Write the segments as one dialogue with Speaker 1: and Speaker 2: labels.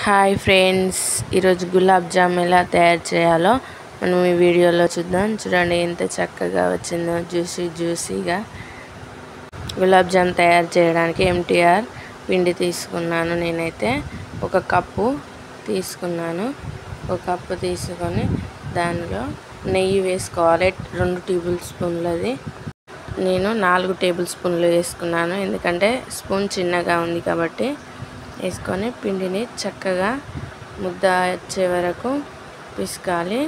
Speaker 1: Hi friends, ఈరోజు గులాబ్ జామ్ ఎలా తయారు చేయాలో మనం ఈ వీడియోలో చూద్దాం. చూడండి ఎంత చక్కగా వచ్చిందో, జ్యూసీగా. గులాబ్ జామ్ తయారు చేయడానికి ఎంటీఆర్ పిండి తీసుకున్నాను. నేనైతే ఒక కప్పు తీసుకున్నాను. ఒక కప్పు తీసుకొని దానిలో నెయ్యి వేసుకోవాలి. 2 టేబుల్ స్పూన్లది. నేను 4 టేబుల్ స్పూన్లు వేసుకున్నాను, ఎందుకంటే స్పూన్ చిన్నగా ఉంది కాబట్టి. వేసుకొని పిండిని చక్కగా ముద్ద వచ్చే వరకు పిసకాలి.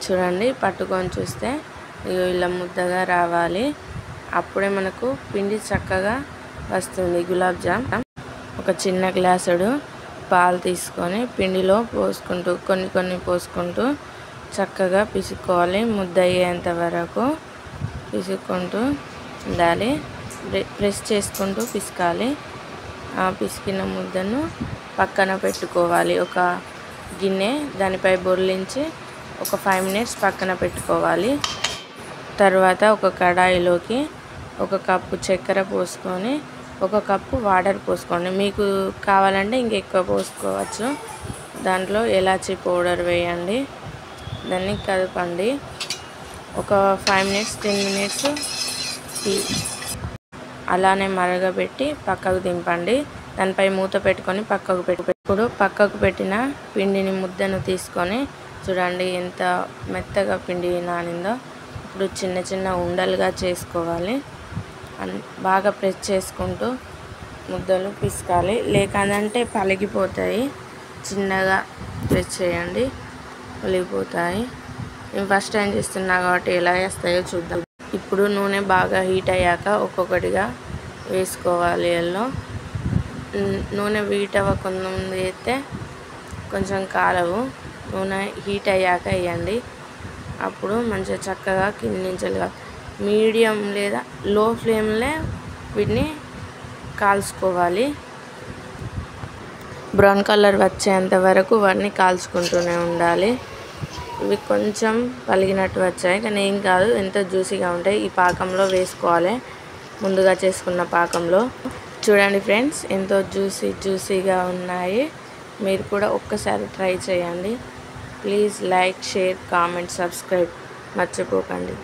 Speaker 1: చూడండి, పట్టుకొని చూస్తే ఇలా ముద్దగా రావాలి. అప్పుడే మనకు పిండి చక్కగా వస్తుంది గులాబ్ జామ్. ఒక చిన్న గ్లాసుడు పాలు తీసుకొని పిండిలో పోసుకుంటూ కొన్ని పోసుకుంటూ చక్కగా పిసుకోవాలి. ముద్ద అయ్యేంత వరకు పిసుకుంటూ ఉండాలి. ప్రెస్ చేసుకుంటూ పిసకాలి. ఆ పిసికిన ముద్దను పక్కన పెట్టుకోవాలి. ఒక గిన్నె దానిపై బొర్లించి ఒక 5 మినిట్స్ పక్కన పెట్టుకోవాలి. తర్వాత ఒక కడాయిలోకి 1 కప్పు చక్కెర పోసుకొని 1 కప్పు వాటర్ పోసుకోండి. మీకు కావాలంటే ఇంకెక్కువ పోసుకోవచ్చు. దాంట్లో ఇలాచీ పౌడర్ వేయండి. దాన్ని కలపండి. ఒక 5 మినిట్స్ 10 మినిట్స్ అలానే మరగబెట్టి పక్కకు దింపండి. దానిపై మూత పెట్టుకొని ఇప్పుడు పక్కకు పెట్టిన పిండిని ముద్దను తీసుకొని చూడండి ఎంత మెత్తగా పిండి నానిందో. ఇప్పుడు చిన్న ఉండలుగా చేసుకోవాలి. బాగా ప్రెస్ చేసుకుంటూ ముద్దలు పిసకాలి, లేదంటే పలిగిపోతాయి. చిన్నగా ప్రెస్ చేయండి, పలిగిపోతాయి. నేను ఫస్ట్ టైం చేస్తున్నా కాబట్టి ఎలా వేస్తాయో చూద్దాం. ఇప్పుడు నూనె బాగా హీట్ అయ్యాక ఒక్కొక్కటిగా వేసుకోవాలి. నూనె హీట్ అవ్వకుండా అయితే కొంచెం కాలవు. నూనె హీట్ అయ్యాక వేయండి. అప్పుడు మంచిగా చక్కగా కింది నుంచి మీడియం లేదా లో ఫ్లేమ్లో వీటిని కాల్చుకోవాలి. బ్రౌన్ కలర్ వచ్చేంత వరకు వాటిని కాల్చుకుంటూనే ఉండాలి. ఇవి కొంచెం పలిగినట్టు వచ్చాయి, కానీ ఏం కాదు, ఎంతో జ్యూసీగా ఉంటాయి. ఈ పాకంలో వేసుకోవాలి, ముందుగా చేసుకున్న పాకంలో. చూడండి ఫ్రెండ్స్, ఎంతో జ్యూసీగా ఉన్నాయి. మీరు కూడా ఒక్కసారి ట్రై చేయండి. Please like, share, comment, subscribe మర్చిపోకండి.